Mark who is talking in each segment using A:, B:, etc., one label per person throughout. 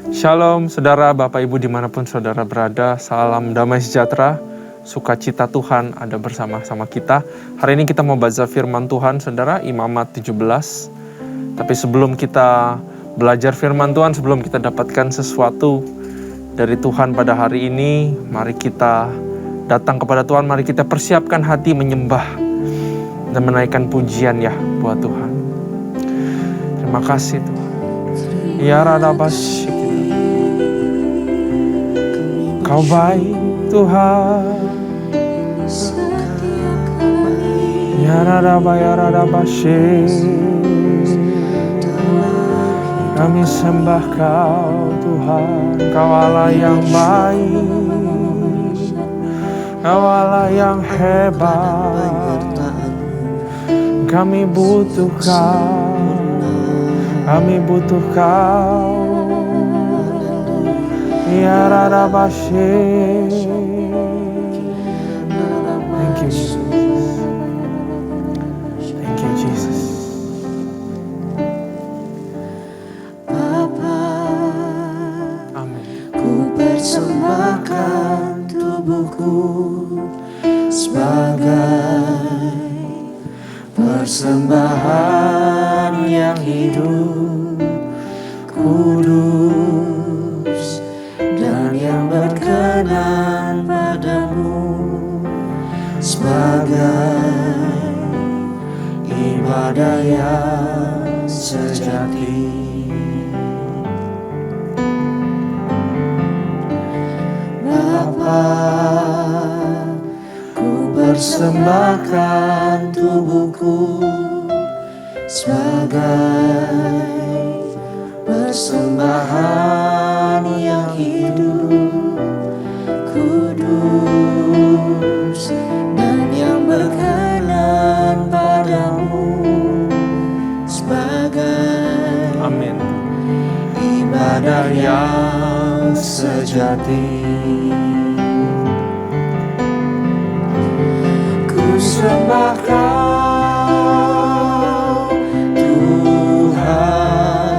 A: Shalom saudara, Bapak Ibu dimanapun saudara berada, salam damai sejahtera, sukacita Tuhan ada bersama-sama kita. Hari ini kita mau baca firman Tuhan saudara, Imamat 17. Tapi sebelum kita belajar firman Tuhan, sebelum kita dapatkan sesuatu dari Tuhan pada hari ini, mari kita datang kepada Tuhan, mari kita persiapkan hati menyembah dan menaikkan pujian ya buat Tuhan. Terima kasih Tuhan. Ya Radabasy. Kau baik Tuhan, ya Radabasy. Kami sembah Kau Tuhan, Kau Allah yang baik, Kau Allah yang hebat. Kami butuh Kau, kami butuh Kau. Ya Radabasy. Thank you Jesus. Thank you Jesus.
B: Bapa,
A: Amin.
B: ku persembahkan tubuhku sebagai persembahan yang hidup, kudus, dan yang berkenan padamu, sebagai ibadah yang sejati. Bapa, ku persembahkan tubuhku sebagai persembahan yang hidup, kudus, dan yang berkenan padamu, sebagai
A: Amin.
B: ibadah yang sejati. Ku sembah Kau Tuhan,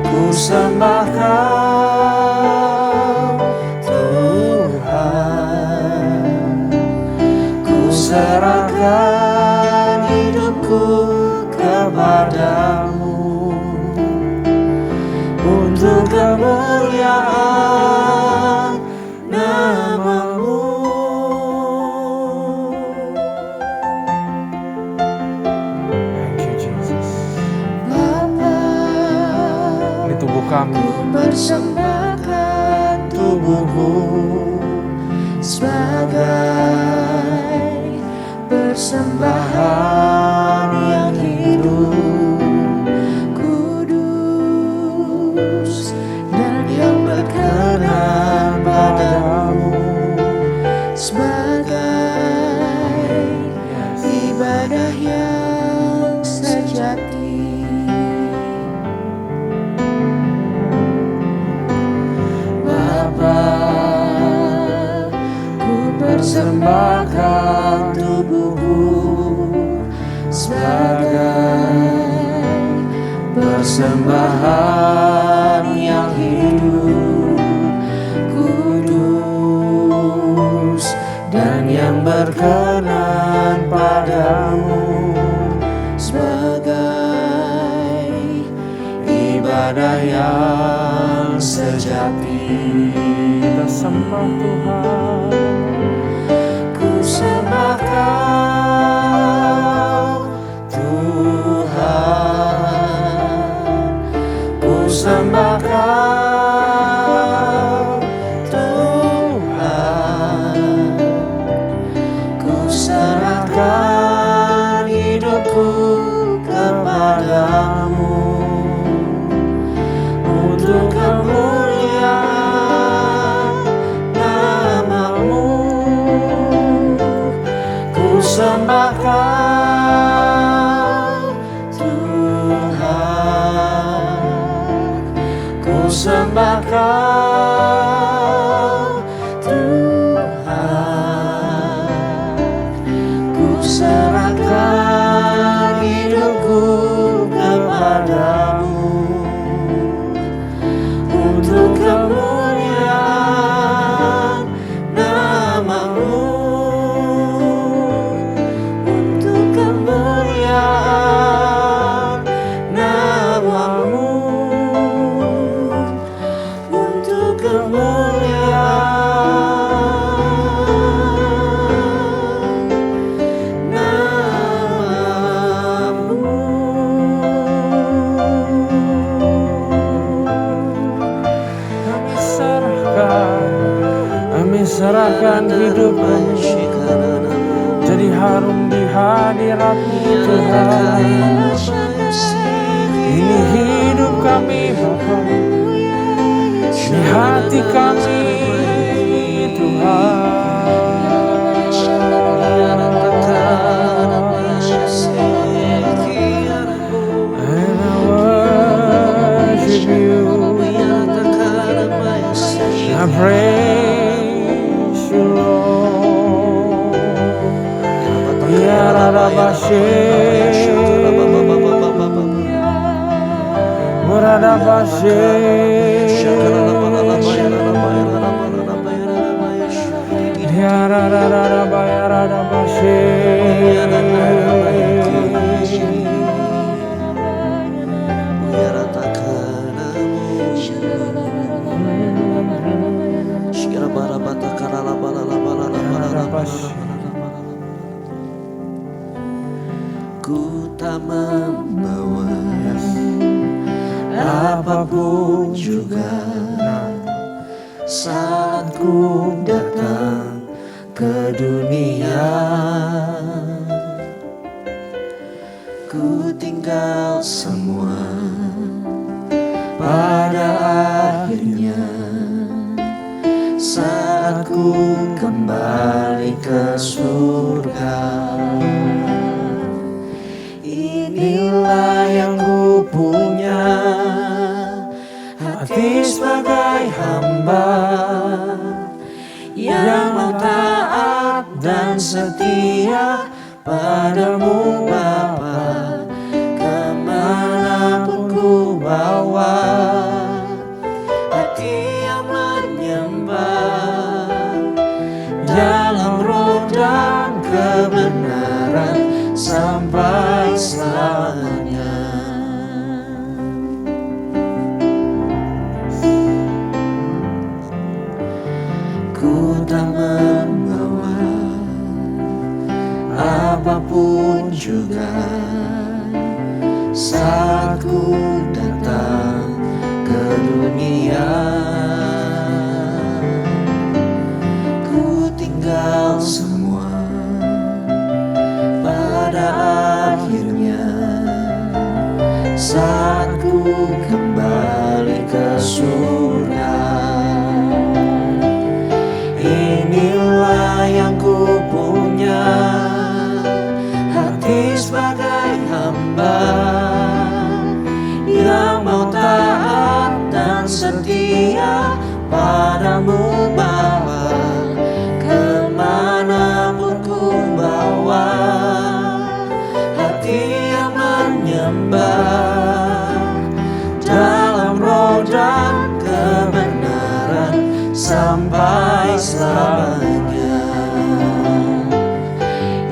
B: ku sembah Kau Tuhan, ku serahkan hidupku kepadamu untuk kemuliaan nama-Mu.
A: Thank you Jesus.
B: Bapa,
A: Ini tubuh kami.
B: ku persembahkan tubuhku sebagai persembahan yang hidup, kudus, dan yang berkenan padamu, sebagai ibadah yang sejati. Bapa, ku persembahkan tubuhku sebagai persembahan yang hidup, kudus, dan yang berkenan padamu, sebagai ibadah yang sejati.
A: Kita sembah Tuhan.
B: Ku sembah Kau Tuhan, ku sembah Kau Tuhan, ku serahkan hidupku kepadamu untuk kemuliaan nama-Mu. Ku sembah Kau Tuhan, ku sembah Kau Tuhan, ku serahkan hidupku kepadamu
A: jadikan hidup kami jadi harum di hadirat-Mu Tuhan. Ini hidup kami Bapa, ini hati kami Tuhan. And I worship You, I praise You Lord. Yarabashe, Muradabashe,
B: Ku tak membawa apapun juga saat ku datang ke dunia. Ku tinggal semua pada akhirnya saat ku kembali ke surga. Inilah yang ku punya, hati sebagai hamba yang mau taat dan setia padamu Bapa. Kemanapun ku bawa, hati yang menyembah dalam roh dan kebenaran sampai selamanya. Ku tak membawa apapun juga saat ku datang ke dunia. Ku tinggal semua pada akhirnya saat ku kembali ke surga. Inilah yang ku punya, hati sebagai hamba yang mau taat dan setia padamu Bapa. Kemanapun ku bawa, hati yang menyembah dalam roh dan kebenaran sampai selamanya.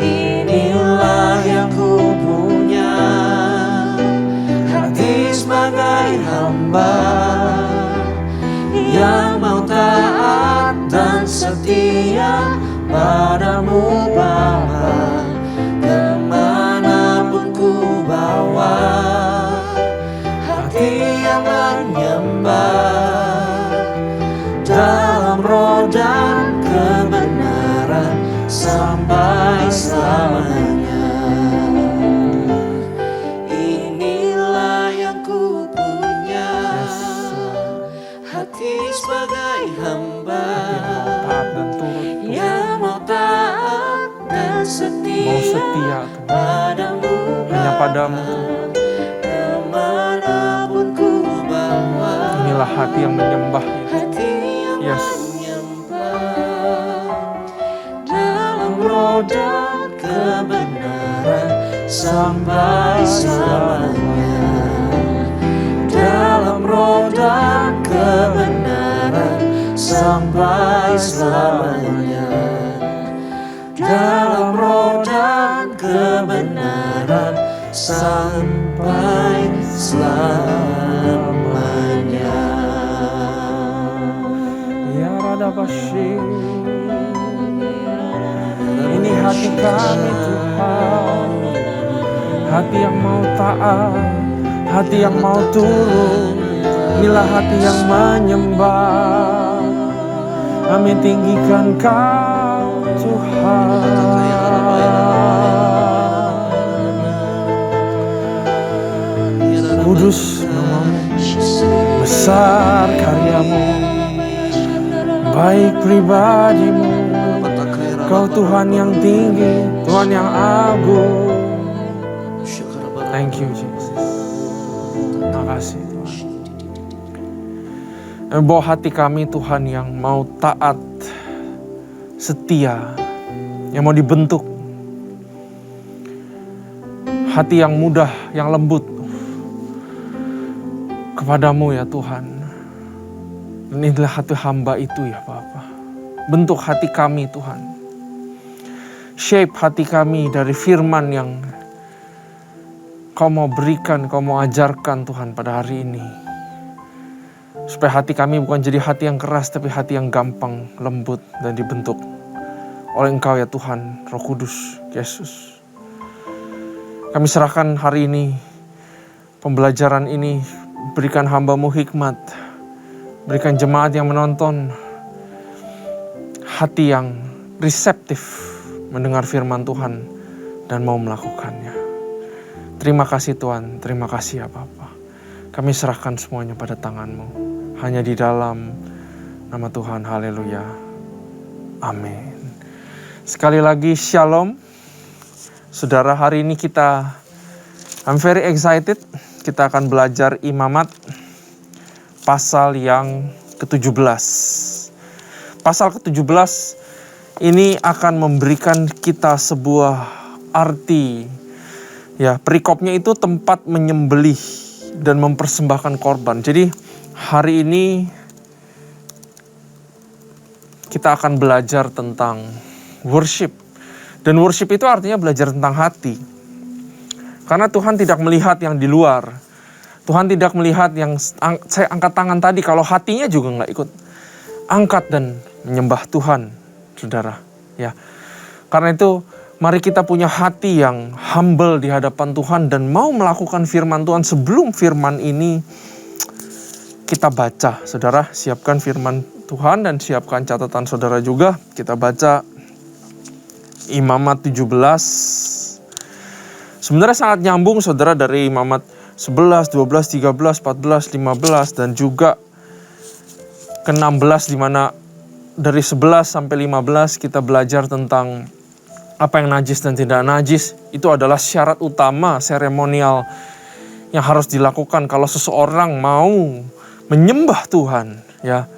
B: Inilah yang ku punya, hati sebagai hamba yang mau taat dan setia padamu Bapa. Kemanapun ku bawa, hati yang menyembah dalam roh dan kebenaran sampai selamanya. Inilah yang ku punya, hati sebagai hamba yang mau taat dan setia padamu
A: hanya padamu.
B: Kemanapun ku bawa,
A: Inilah hati yang menyembah.
B: hati yang
A: Yes.
B: menyembah dalam roh dan kebenaran sampai selamanya. Dalam roh dan kebenaran sampai selamanya. Dalam roh dan kebenaran sampai selamanya.
A: Ya Radabashe, ini hati kami Tuhan, hati yang mau taat, hati yang mau turun. Inilah hati yang menyembah, Kami tinggikan Kau Tuhan. Kudus namamu, besar karyamu, baik pribadimu. Kau Tuhan yang tinggi, Tuhan yang agung. Thank you Jesus. Terima kasih Tuhan. Bawa hati kami Tuhan yang mau taat, setia, yang mau dibentuk. Hati yang mudah, yang lembut kepadamu ya Tuhan. Dan inilah hati hamba itu ya Bapa. Bentuk hati kami Tuhan. Shape hati kami dari firman yang Kau mau berikan, Kau mau ajarkan Tuhan pada hari ini. Supaya hati kami bukan jadi hati yang keras, tapi hati yang gampang, lembut, dan dibentuk oleh Engkau ya Tuhan, Roh Kudus, Yesus. Kami serahkan hari ini, pembelajaran ini, berikan hamba-Mu hikmat, berikan jemaat yang menonton, hati yang reseptif, mendengar firman Tuhan dan mau melakukannya. Terima kasih Tuhan, terima kasih ya Bapa. Kami serahkan semuanya pada tangan-Mu. Hanya di dalam nama Tuhan, haleluya. Amin. Sekali lagi shalom. Saudara, hari ini I'm very excited. Kita akan belajar Imamat pasal yang ke-17. Pasal ke-17 ini akan memberikan kita sebuah arti. Ya, perikopnya itu tempat menyembelih dan mempersembahkan korban. Jadi hari ini kita akan belajar tentang worship. Dan worship itu artinya belajar tentang hati. Karena Tuhan tidak melihat yang di luar. Tuhan tidak melihat yang saya angkat tangan tadi, kalau hatinya juga nggak ikut angkat dan menyembah Tuhan, saudara. Ya, karena itu mari kita punya hati yang humble di hadapan Tuhan dan mau melakukan firman Tuhan. Sebelum firman ini kita baca, saudara, siapkan firman Tuhan dan siapkan catatan saudara juga. Kita baca Imamat 17. Sebenarnya sangat nyambung saudara dari Imamat 11, 12, 13, 14, 15 dan juga ke-16 di mana dari 11 sampai 15 kita belajar tentang apa yang najis dan tidak najis. Itu adalah syarat utama seremonial yang harus dilakukan kalau seseorang mau menyembah Tuhan, ya.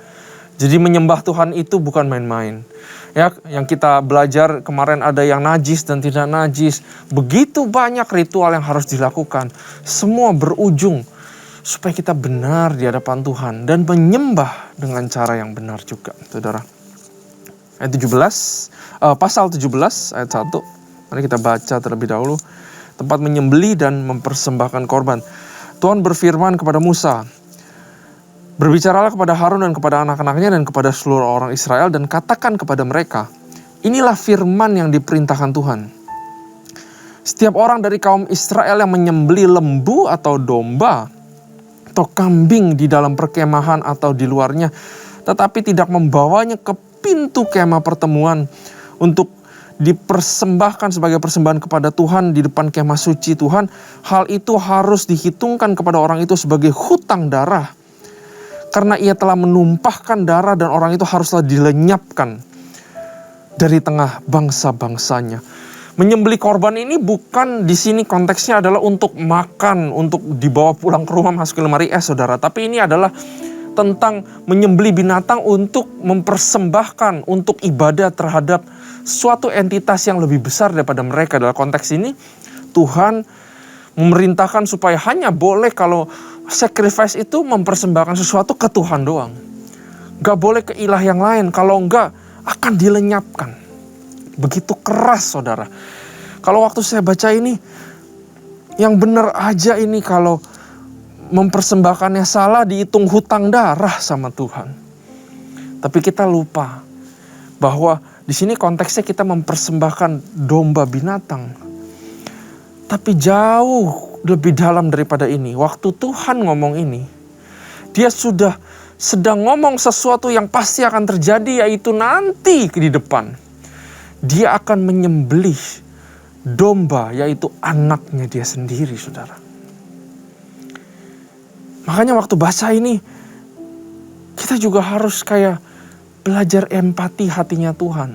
A: Jadi menyembah Tuhan itu bukan main-main. Ya, yang kita belajar kemarin ada yang najis dan tidak najis. Begitu banyak ritual yang harus dilakukan. Semua berujung supaya kita benar di hadapan Tuhan dan menyembah dengan cara yang benar juga, saudara. Ayat 17, pasal 17 ayat 1. Mari kita baca terlebih dahulu. Tempat menyembelih dan mempersembahkan korban. Tuhan berfirman kepada Musa, "Berbicaralah kepada Harun dan kepada anak-anaknya dan kepada seluruh orang Israel dan katakan kepada mereka, inilah firman yang diperintahkan Tuhan. Setiap orang dari kaum Israel yang menyembelih lembu atau domba atau kambing di dalam perkemahan atau di luarnya, tetapi tidak membawanya ke pintu kemah pertemuan untuk dipersembahkan sebagai persembahan kepada Tuhan di depan kemah suci Tuhan, hal itu harus dihitungkan kepada orang itu sebagai hutang darah. Karena ia telah menumpahkan darah dan orang itu haruslah dilenyapkan dari tengah bangsa-bangsanya." Menyembelih korban ini bukan di sini konteksnya adalah untuk makan, untuk dibawa pulang ke rumah masuk ke lemari es, saudara. Tapi ini adalah tentang menyembelih binatang untuk mempersembahkan, untuk ibadah terhadap suatu entitas yang lebih besar daripada mereka. Dalam konteks ini Tuhan memerintahkan supaya hanya boleh kalau sacrifice itu mempersembahkan sesuatu ke Tuhan doang. Gak boleh ke ilah yang lain, kalau enggak akan dilenyapkan. Begitu keras, saudara. Kalau waktu saya baca ini, yang benar aja ini kalau mempersembahkannya salah dihitung hutang darah sama Tuhan. Tapi kita lupa bahwa di sini konteksnya kita mempersembahkan domba binatang. Tapi jauh lebih dalam daripada ini. Waktu Tuhan ngomong ini, dia sudah sedang ngomong sesuatu yang pasti akan terjadi, yaitu nanti di depan. Dia akan menyembelih domba, yaitu anaknya dia sendiri, saudara. Makanya waktu baca ini, kita juga harus kayak belajar empati hatinya Tuhan.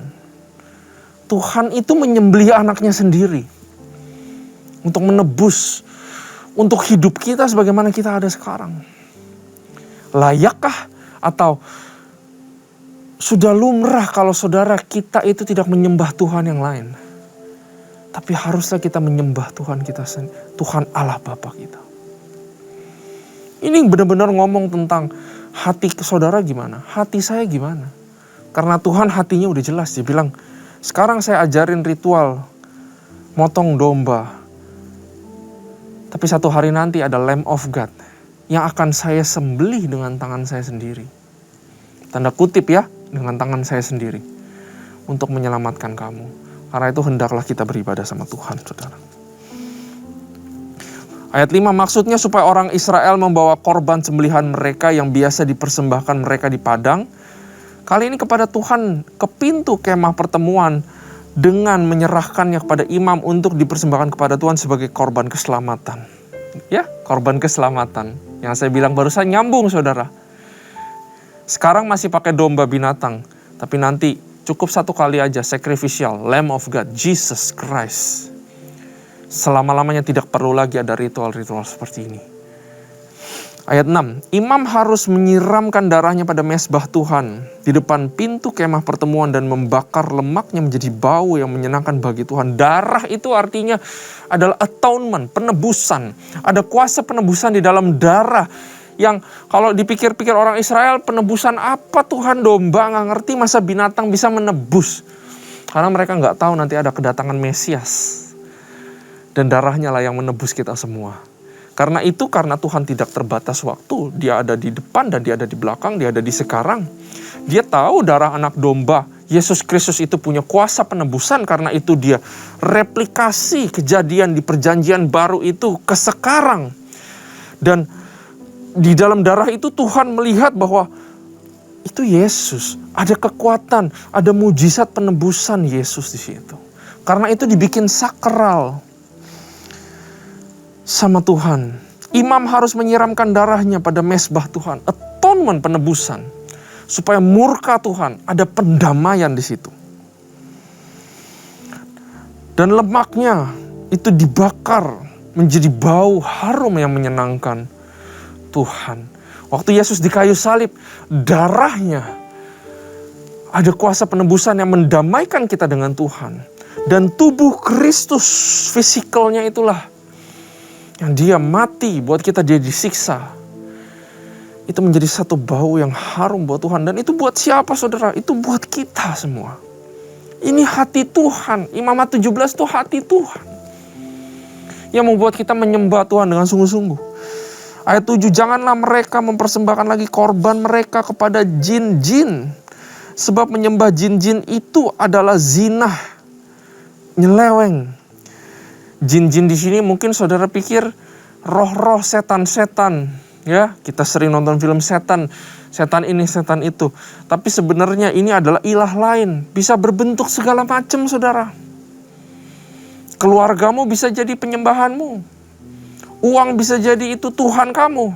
A: Tuhan itu menyembelih anaknya sendiri untuk menebus, untuk hidup kita sebagaimana kita ada sekarang. Layakkah atau sudah lumrah kalau saudara kita itu tidak menyembah Tuhan yang lain? Tapi haruslah kita menyembah Tuhan kita sendiri, Tuhan Allah Bapa kita. Ini benar-benar ngomong tentang hati saudara gimana, hati saya gimana. Karena Tuhan hatinya udah jelas, dia bilang, sekarang saya ajarin ritual motong domba. Tapi satu hari nanti ada Lamb of God yang akan saya sembelih dengan tangan saya sendiri. Tanda kutip ya, dengan tangan saya sendiri. Untuk menyelamatkan kamu. Karena itu hendaklah kita beribadah sama Tuhan, saudara. Ayat 5, maksudnya supaya orang Israel membawa korban sembelihan mereka yang biasa dipersembahkan mereka di padang. Kali ini kepada Tuhan ke pintu kemah pertemuan dengan menyerahkannya kepada imam untuk dipersembahkan kepada Tuhan sebagai korban keselamatan. Ya, korban keselamatan. Yang saya bilang barusan nyambung, saudara. Sekarang masih pakai domba binatang, tapi nanti cukup satu kali aja, sacrificial, Lamb of God, Jesus Christ. Selama-lamanya tidak perlu lagi ada ritual-ritual seperti ini. Ayat 6, imam harus menyiramkan darahnya pada mezbah Tuhan di depan pintu kemah pertemuan dan membakar lemaknya menjadi bau yang menyenangkan bagi Tuhan. Darah itu artinya adalah atonement, penebusan. Ada kuasa penebusan di dalam darah yang kalau dipikir-pikir orang Israel, penebusan apa Tuhan, domba, nggak ngerti, masa binatang bisa menebus. Karena mereka nggak tahu nanti ada kedatangan Mesias. Dan darahnya lah yang menebus kita semua. Karena itu, karena Tuhan tidak terbatas waktu. Dia ada di depan dan dia ada di belakang, dia ada di sekarang. Dia tahu darah anak domba, Yesus Kristus itu punya kuasa penebusan. Karena itu dia replikasi kejadian di perjanjian baru itu ke sekarang. Dan di dalam darah itu Tuhan melihat bahwa itu Yesus. Ada kekuatan, ada mujizat penebusan Yesus di situ. Karena itu dibikin sakral sama Tuhan. Imam harus menyiramkan darahnya pada mezbah Tuhan. Atonement, penebusan. Supaya murka Tuhan, ada pendamaian di situ. Dan lemaknya itu dibakar menjadi bau harum yang menyenangkan Tuhan. Waktu Yesus di kayu salib, darahnya ada kuasa penebusan yang mendamaikan kita dengan Tuhan. Dan tubuh Kristus fisikalnya itulah yang dia mati buat kita, dia disiksa. Itu menjadi satu bau yang harum buat Tuhan. Dan itu buat siapa, saudara? Itu buat kita semua. Ini hati Tuhan. Imamat 17 itu hati Tuhan. Yang membuat kita menyembah Tuhan dengan sungguh-sungguh. Ayat 7, janganlah mereka mempersembahkan lagi korban mereka kepada jin-jin. Sebab menyembah jin-jin itu adalah zinah, nyeleweng. Jin-jin di sini mungkin saudara pikir roh-roh, setan-setan, ya. Kita sering nonton film setan, setan ini, setan itu. Tapi sebenarnya ini adalah ilah lain, bisa berbentuk segala macam, saudara. Keluargamu bisa jadi penyembahanmu. Uang bisa jadi itu Tuhan kamu.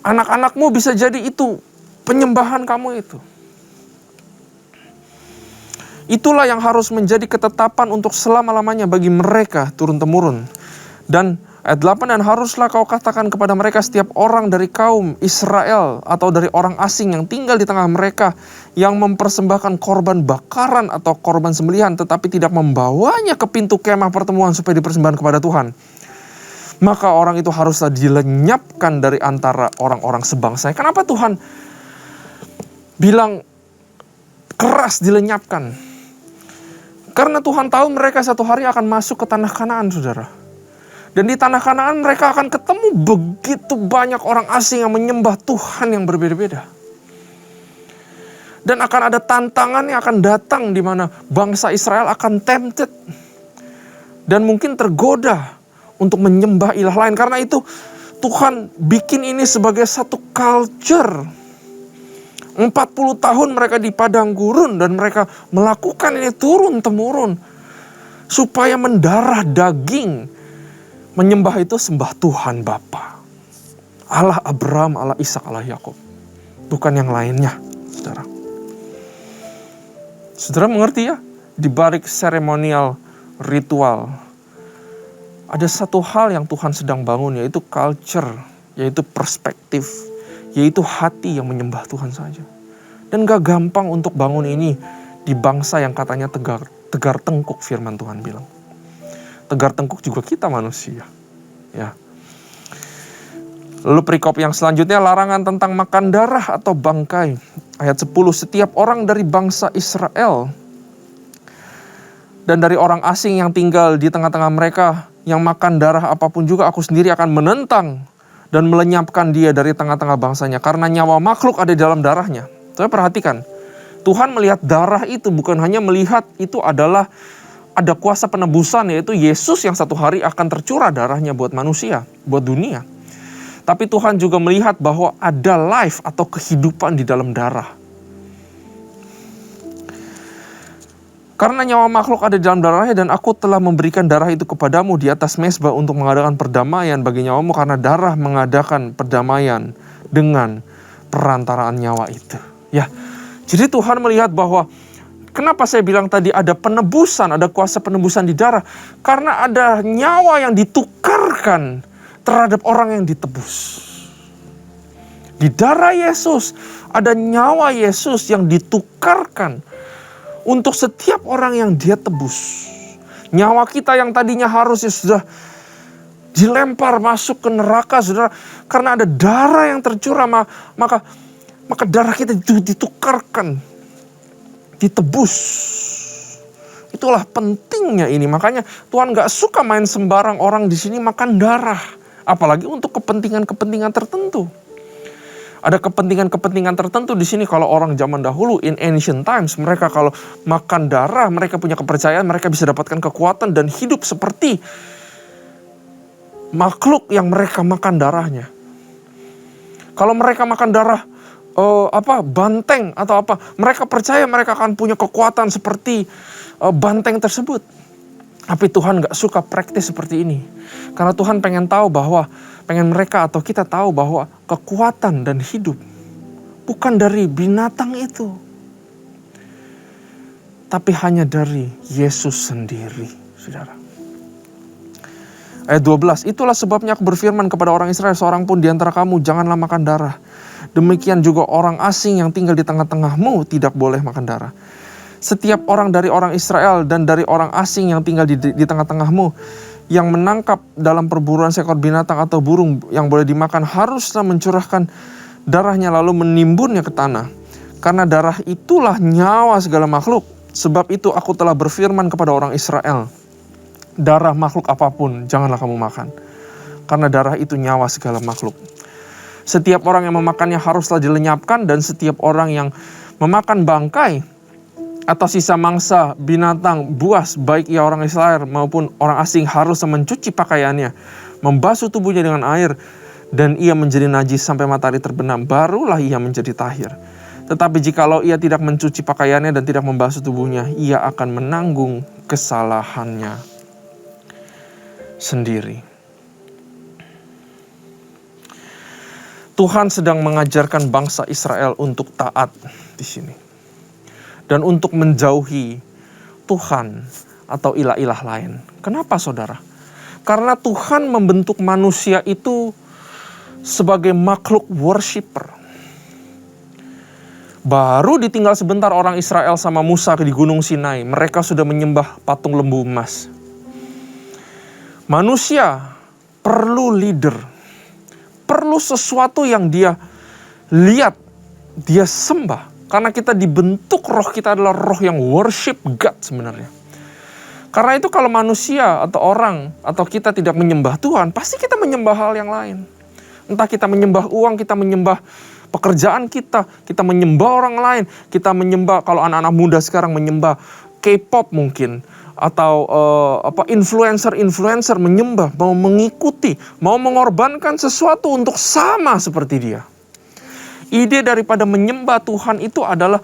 A: Anak-anakmu bisa jadi itu penyembahan kamu itu. Itulah yang harus menjadi ketetapan untuk selama-lamanya bagi mereka turun-temurun. Dan ayat 8, dan haruslah kau katakan kepada mereka setiap orang dari kaum Israel atau dari orang asing yang tinggal di tengah mereka yang mempersembahkan korban bakaran atau korban sembelihan tetapi tidak membawanya ke pintu kemah pertemuan supaya dipersembahkan kepada Tuhan. Maka orang itu haruslah dilenyapkan dari antara orang-orang sebangsa. Kenapa Tuhan bilang keras dilenyapkan? Karena Tuhan tahu mereka satu hari akan masuk ke tanah Kanaan, saudara. Dan di tanah Kanaan mereka akan ketemu begitu banyak orang asing yang menyembah Tuhan yang berbeda-beda. Dan akan ada tantangan yang akan datang di mana bangsa Israel akan tempted. Dan mungkin tergoda untuk menyembah ilah lain. Karena itu Tuhan bikin ini sebagai satu culture. 40 tahun mereka di padang gurun dan mereka melakukan ini turun-temurun. Supaya mendarah daging. Menyembah itu sembah Tuhan Bapa. Allah Abraham, Allah Ishak, Allah Yakub. Bukan yang lainnya, saudara. Saudara mengerti ya? Di balik seremonial ritual, ada satu hal yang Tuhan sedang bangun, yaitu culture, yaitu perspektif, yaitu hati yang menyembah Tuhan saja. Dan gak gampang untuk bangun ini di bangsa yang katanya tegar tengkuk, firman Tuhan bilang. Tegar tengkuk juga kita manusia. Ya. Lalu perikop yang selanjutnya, larangan tentang makan darah atau bangkai. Ayat 10, setiap orang dari bangsa Israel dan dari orang asing yang tinggal di tengah-tengah mereka yang makan darah apapun juga, aku sendiri akan menentang dan melenyapkan dia dari tengah-tengah bangsanya. Karena nyawa makhluk ada di dalam darahnya. Saya perhatikan, Tuhan melihat darah itu bukan hanya melihat itu adalah ada kuasa penebusan, yaitu Yesus yang satu hari akan tercurah darahnya buat manusia, buat dunia. Tapi Tuhan juga melihat bahwa ada life atau kehidupan di dalam darah. Karena nyawa makhluk ada di dalam darahnya dan aku telah memberikan darah itu kepadamu di atas mezbah untuk mengadakan perdamaian bagi nyawamu, karena darah mengadakan perdamaian dengan perantaraan nyawa itu. Ya, jadi Tuhan melihat bahwa kenapa saya bilang tadi ada penebusan, ada kuasa penebusan di darah. Karena ada nyawa yang ditukarkan terhadap orang yang ditebus. Di darah Yesus ada nyawa Yesus yang ditukarkan untuk setiap orang yang dia tebus. Nyawa kita yang tadinya harusnya sudah dilempar masuk ke neraka, saudara, karena ada darah yang tercurah, maka darah kita ditukarkan, ditebus. Itulah pentingnya ini. Makanya Tuhan gak suka main sembarang orang di sini makan darah, apalagi untuk kepentingan-kepentingan tertentu. Ada kepentingan-kepentingan tertentu di sini. Kalau orang zaman dahulu, in ancient times, mereka kalau makan darah, mereka punya kepercayaan, mereka bisa dapatkan kekuatan dan hidup seperti makhluk yang mereka makan darahnya. Kalau mereka makan darah banteng atau apa, mereka percaya mereka akan punya kekuatan seperti banteng tersebut. Tapi Tuhan gak suka praktis seperti ini. Karena Tuhan pengen mereka atau kita tahu bahwa kekuatan dan hidup bukan dari binatang itu, tapi hanya dari Yesus sendiri, saudara. Ayat 12, itulah sebabnya aku berfirman kepada orang Israel, seorang pun di antara kamu janganlah makan darah. Demikian juga orang asing yang tinggal di tengah-tengahmu tidak boleh makan darah. Setiap orang dari orang Israel dan dari orang asing yang tinggal di tengah-tengahmu yang menangkap dalam perburuan seekor binatang atau burung yang boleh dimakan haruslah mencurahkan darahnya lalu menimbunnya ke tanah. Karena darah itulah nyawa segala makhluk. Sebab itu aku telah berfirman kepada orang Israel, darah makhluk apapun janganlah kamu makan. Karena darah itu nyawa segala makhluk. Setiap orang yang memakannya haruslah dilenyapkan, dan setiap orang yang memakan bangkai atau sisa mangsa binatang buas, baik ia orang Israel maupun orang asing, harus mencuci pakaiannya, membasuh tubuhnya dengan air, dan ia menjadi najis sampai matahari terbenam, barulah ia menjadi tahir. Tetapi jikalau ia tidak mencuci pakaiannya dan tidak membasuh tubuhnya, ia akan menanggung kesalahannya sendiri. Tuhan sedang mengajarkan bangsa Israel untuk taat di sini. Dan untuk menjauhi Tuhan atau ilah-ilah lain. Kenapa, saudara? Karena Tuhan membentuk manusia itu sebagai makhluk worshiper. Baru ditinggal sebentar orang Israel sama Musa di Gunung Sinai, mereka sudah menyembah patung lembu emas. Manusia perlu leader. Perlu sesuatu yang dia lihat, dia sembah. Karena kita dibentuk, roh kita adalah roh yang worship God sebenarnya. Karena itu kalau manusia atau orang atau kita tidak menyembah Tuhan, pasti kita menyembah hal yang lain. Entah kita menyembah uang, kita menyembah pekerjaan kita menyembah orang lain, kita menyembah, kalau anak-anak muda sekarang menyembah K-pop mungkin, atau influencer menyembah, mau mengikuti, mau mengorbankan sesuatu untuk sama seperti dia. Ide daripada menyembah Tuhan itu adalah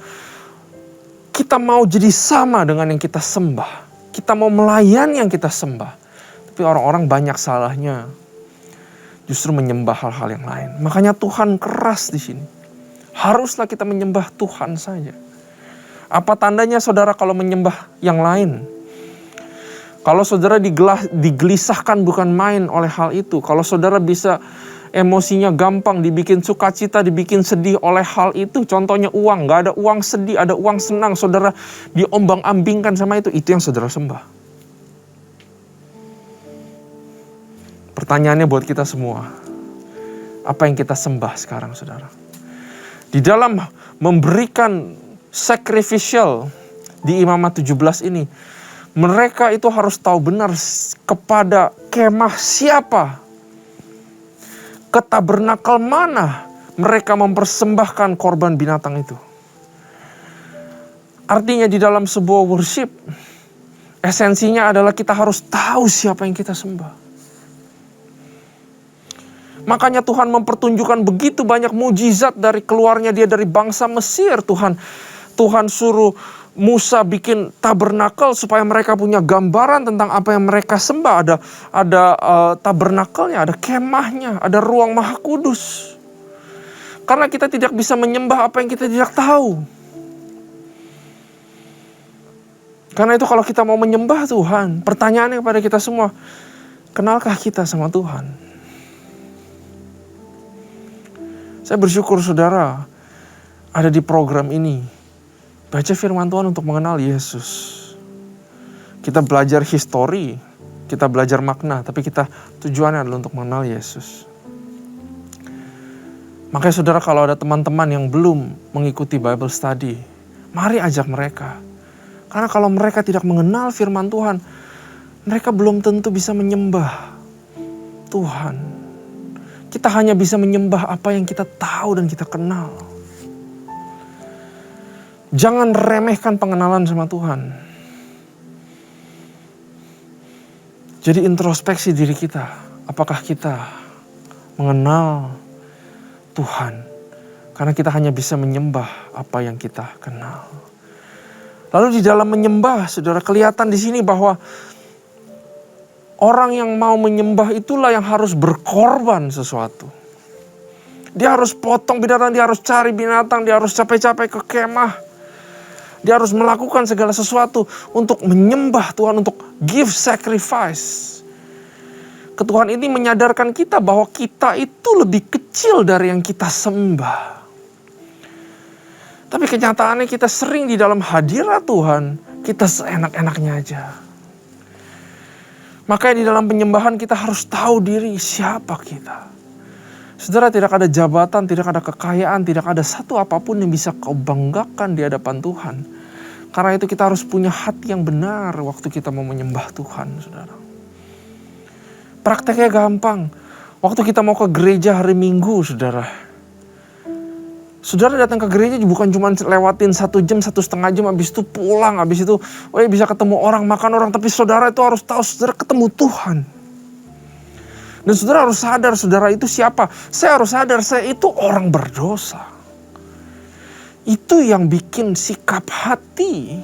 A: kita mau jadi sama dengan yang kita sembah. Kita mau melayani yang kita sembah. Tapi orang-orang banyak salahnya justru menyembah hal-hal yang lain. Makanya Tuhan keras di sini. Haruslah kita menyembah Tuhan saja. Apa tandanya saudara kalau menyembah yang lain? Kalau saudara digelisahkan bukan main oleh hal itu. Kalau saudara bisa emosinya gampang, dibikin sukacita, dibikin sedih oleh hal itu. Contohnya uang, gak ada uang sedih, ada uang senang. Saudara diombang-ambingkan sama itu yang saudara sembah. Pertanyaannya buat kita semua, apa yang kita sembah sekarang saudara? Di dalam memberikan sacrificial di Imamat 17 ini, mereka itu harus tahu benar kepada kemah siapa, ke tabernakel mana mereka mempersembahkan korban binatang itu. Artinya di dalam sebuah worship, esensinya adalah kita harus tahu siapa yang kita sembah. Makanya Tuhan mempertunjukkan begitu banyak mujizat dari keluarnya dia dari bangsa Mesir. Tuhan suruh Musa bikin tabernakel supaya mereka punya gambaran tentang apa yang mereka sembah. Ada tabernakelnya, ada kemahnya, ada ruang maha kudus. Karena kita tidak bisa menyembah apa yang kita tidak tahu. Karena itu kalau kita mau menyembah Tuhan, pertanyaannya kepada kita semua, kenalkah kita sama Tuhan? Saya bersyukur saudara ada di program ini. Baca firman Tuhan untuk mengenal Yesus. Kita belajar histori, kita belajar makna, tapi tujuannya adalah untuk mengenal Yesus. Makanya saudara kalau ada teman-teman yang belum mengikuti Bible study, mari ajak mereka. Karena kalau mereka tidak mengenal firman Tuhan, mereka belum tentu bisa menyembah Tuhan. Kita hanya bisa menyembah apa yang kita tahu dan kita kenal. Jangan remehkan pengenalan sama Tuhan. Jadi introspeksi diri kita. Apakah kita mengenal Tuhan? Karena kita hanya bisa menyembah apa yang kita kenal. Lalu di dalam menyembah, saudara, kelihatan di sini bahwa orang yang mau menyembah itulah yang harus berkorban sesuatu. Dia harus potong binatang, dia harus cari binatang, dia harus capek-capek ke kemah. Dia harus melakukan segala sesuatu untuk menyembah Tuhan, untuk give sacrifice. Tuhan ini menyadarkan kita bahwa kita itu lebih kecil dari yang kita sembah. Tapi kenyataannya kita sering di dalam hadirat Tuhan, kita seenak-enaknya aja. Makanya di dalam penyembahan kita harus tahu diri siapa kita. Saudara, tidak ada jabatan, tidak ada kekayaan, tidak ada satu apapun yang bisa kau banggakan di hadapan Tuhan. Karena itu kita harus punya hati yang benar waktu kita mau menyembah Tuhan, saudara. Prakteknya gampang. Waktu kita mau ke gereja hari Minggu, saudara. Saudara datang ke gereja bukan cuma lewatin 1 jam, 1,5 jam, habis itu pulang, habis itu bisa ketemu orang, makan orang. Tapi saudara itu harus tahu, saudara ketemu Tuhan. Dan saudara harus sadar, saudara itu siapa? Saya harus sadar, saya itu orang berdosa. Itu yang bikin sikap hati.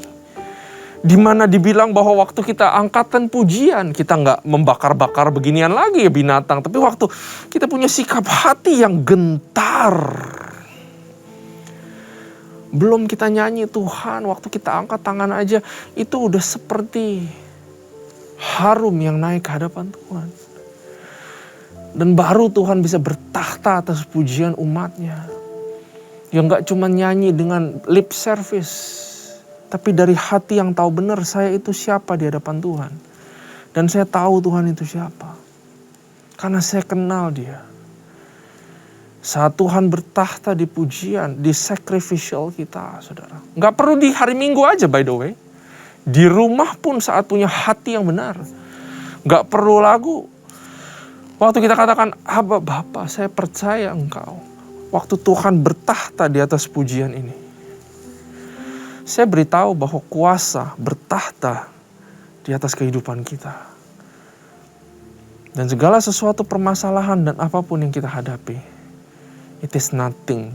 A: Dimana dibilang bahwa waktu kita angkatan pujian, kita nggak membakar-bakar beginian lagi ya binatang. Tapi waktu kita punya sikap hati yang gentar. Belum kita nyanyi Tuhan, waktu kita angkat tangan aja, itu udah seperti harum yang naik ke hadapan Tuhan. Dan baru Tuhan bisa bertakhta atas pujian umatnya. Yang gak cuma nyanyi dengan lip service. Tapi dari hati yang tahu benar saya itu siapa di hadapan Tuhan. Dan saya tahu Tuhan itu siapa. Karena saya kenal dia. Saat Tuhan bertakhta di pujian, di sacrificial kita, saudara. Gak perlu di hari Minggu aja by the way. Di rumah pun saat punya hati yang benar. Gak perlu lagu. Waktu kita katakan, Abba Bapa, saya percaya Engkau. Waktu Tuhan bertakhta di atas pujian ini. Saya beritahu bahwa kuasa bertakhta di atas kehidupan kita. Dan segala sesuatu permasalahan dan apapun yang kita hadapi, it is nothing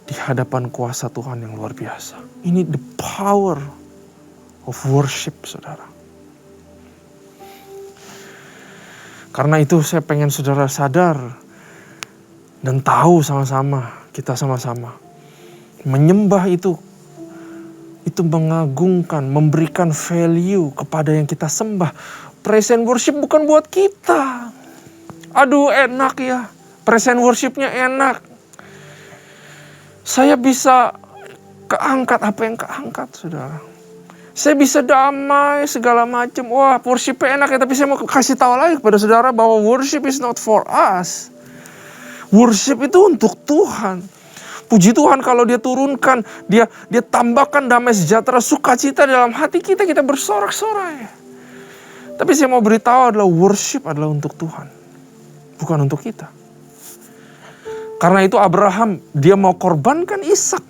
A: di hadapan kuasa Tuhan yang luar biasa. Ini the power of worship, saudara. Karena itu saya pengen saudara sadar dan tahu sama-sama, kita sama-sama. Menyembah itu mengagungkan, memberikan value kepada yang kita sembah. Praise and worship bukan buat kita. Aduh enak ya, praise and worshipnya enak. Saya bisa keangkat apa yang keangkat, saudara. Saya bisa damai segala macam. Wah, worshipnya enak ya, tapi saya mau kasih tahu lagi kepada saudara bahwa worship is not for us. Worship itu untuk Tuhan. Puji Tuhan kalau dia turunkan, dia tambahkan damai sejahtera, sukacita dalam hati kita bersorak-sorai. Tapi saya mau beritahu adalah worship adalah untuk Tuhan, bukan untuk kita. Karena itu Abraham, dia mau korbankan Ishak.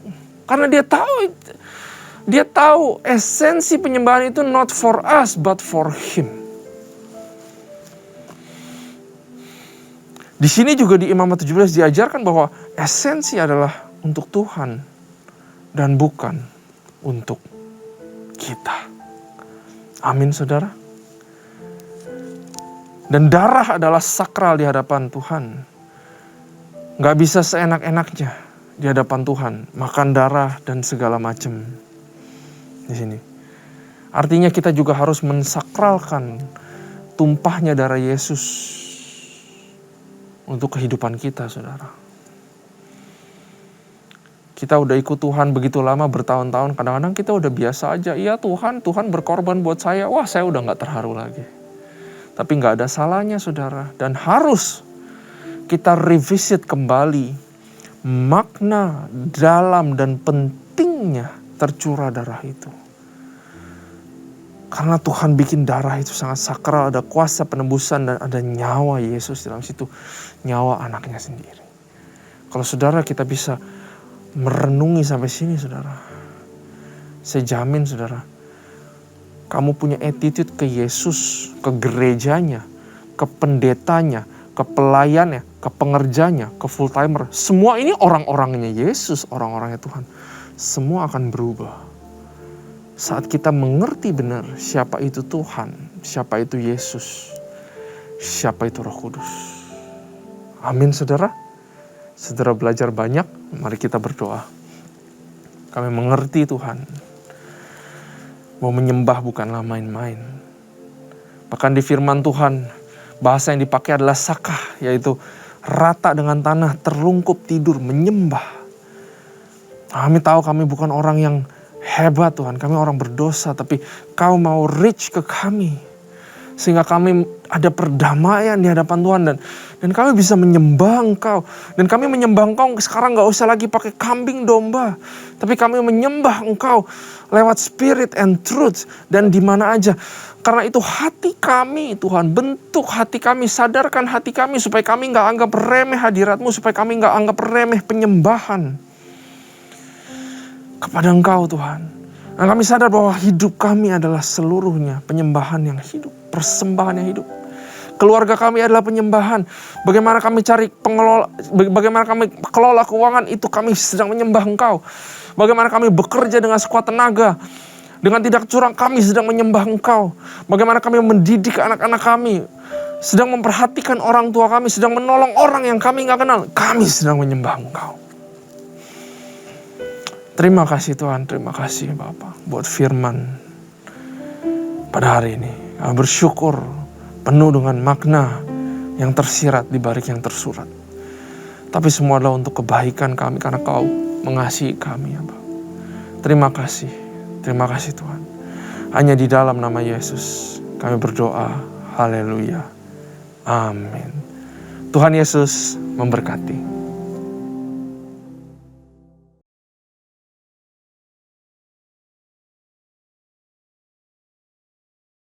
A: Karena dia tahu esensi penyembahan itu not for us but for him. Di sini juga di Imamat 17 diajarkan bahwa esensi adalah untuk Tuhan dan bukan untuk kita. Amin, saudara. Dan darah adalah sakral di hadapan Tuhan. Gak bisa seenak-enaknya di hadapan Tuhan makan darah dan segala macam di sini. Artinya kita juga harus mensakralkan tumpahnya darah Yesus untuk kehidupan kita, saudara. Kita udah ikut Tuhan begitu lama, bertahun-tahun, kadang-kadang kita udah biasa aja. Iya Tuhan berkorban buat saya. Wah, saya udah gak terharu lagi. Tapi gak ada salahnya, saudara. Dan harus kita revisit kembali makna dalam dan pentingnya tercurah darah itu. Karena Tuhan bikin darah itu sangat sakral, ada kuasa penebusan dan ada nyawa Yesus dalam situ. Nyawa anaknya sendiri. Kalau saudara kita bisa merenungi sampai sini, saudara, saya jamin, saudara, kamu punya attitude ke Yesus, ke gerejanya, ke pendetanya, ke pelayannya, ke pengerjanya, ke full timer. Semua ini orang-orangnya Yesus, orang-orangnya Tuhan. Semua akan berubah saat kita mengerti benar siapa itu Tuhan, siapa itu Yesus, siapa itu Roh Kudus. Amin, saudara. Saudara belajar banyak, mari kita berdoa. Kami mengerti Tuhan, mau menyembah bukanlah main-main. Bahkan di firman Tuhan, bahasa yang dipakai adalah sakah, yaitu rata dengan tanah, terlungkup tidur, menyembah. Kami tahu kami bukan orang yang hebat, Tuhan. Kami orang berdosa, tapi Kau mau reach ke kami. Sehingga kami ada perdamaian di hadapan Tuhan. Dan kami bisa menyembah Engkau. Dan kami menyembah Engkau sekarang gak usah lagi pakai kambing domba. Tapi kami menyembah Engkau lewat spirit and truth. Dan di mana aja. Karena itu hati kami, Tuhan, bentuk hati kami, sadarkan hati kami supaya kami gak anggap remeh hadirat-Mu, supaya kami gak anggap remeh penyembahan kepada Engkau, Tuhan. Dan kami sadar bahwa hidup kami adalah seluruhnya penyembahan yang hidup, persembahan yang hidup. Keluarga kami adalah penyembahan. Bagaimana kami cari pengelola, bagaimana kami kelola keuangan, itu kami sedang menyembah Engkau. Bagaimana kami bekerja dengan sekuat tenaga, dengan tidak curang, kami sedang menyembah Engkau. Bagaimana kami mendidik anak-anak kami, sedang memperhatikan orang tua kami, sedang menolong orang yang kami gak kenal, kami sedang menyembah Engkau. Terima kasih Tuhan, terima kasih Bapak buat firman pada hari ini. Kami bersyukur penuh dengan makna yang tersirat di balik yang tersurat. Tapi semua adalah untuk kebaikan kami karena Kau mengasihi kami ya Bapak. Terima kasih Tuhan. Hanya di dalam nama Yesus kami berdoa. Haleluya. Amin. Tuhan Yesus memberkati.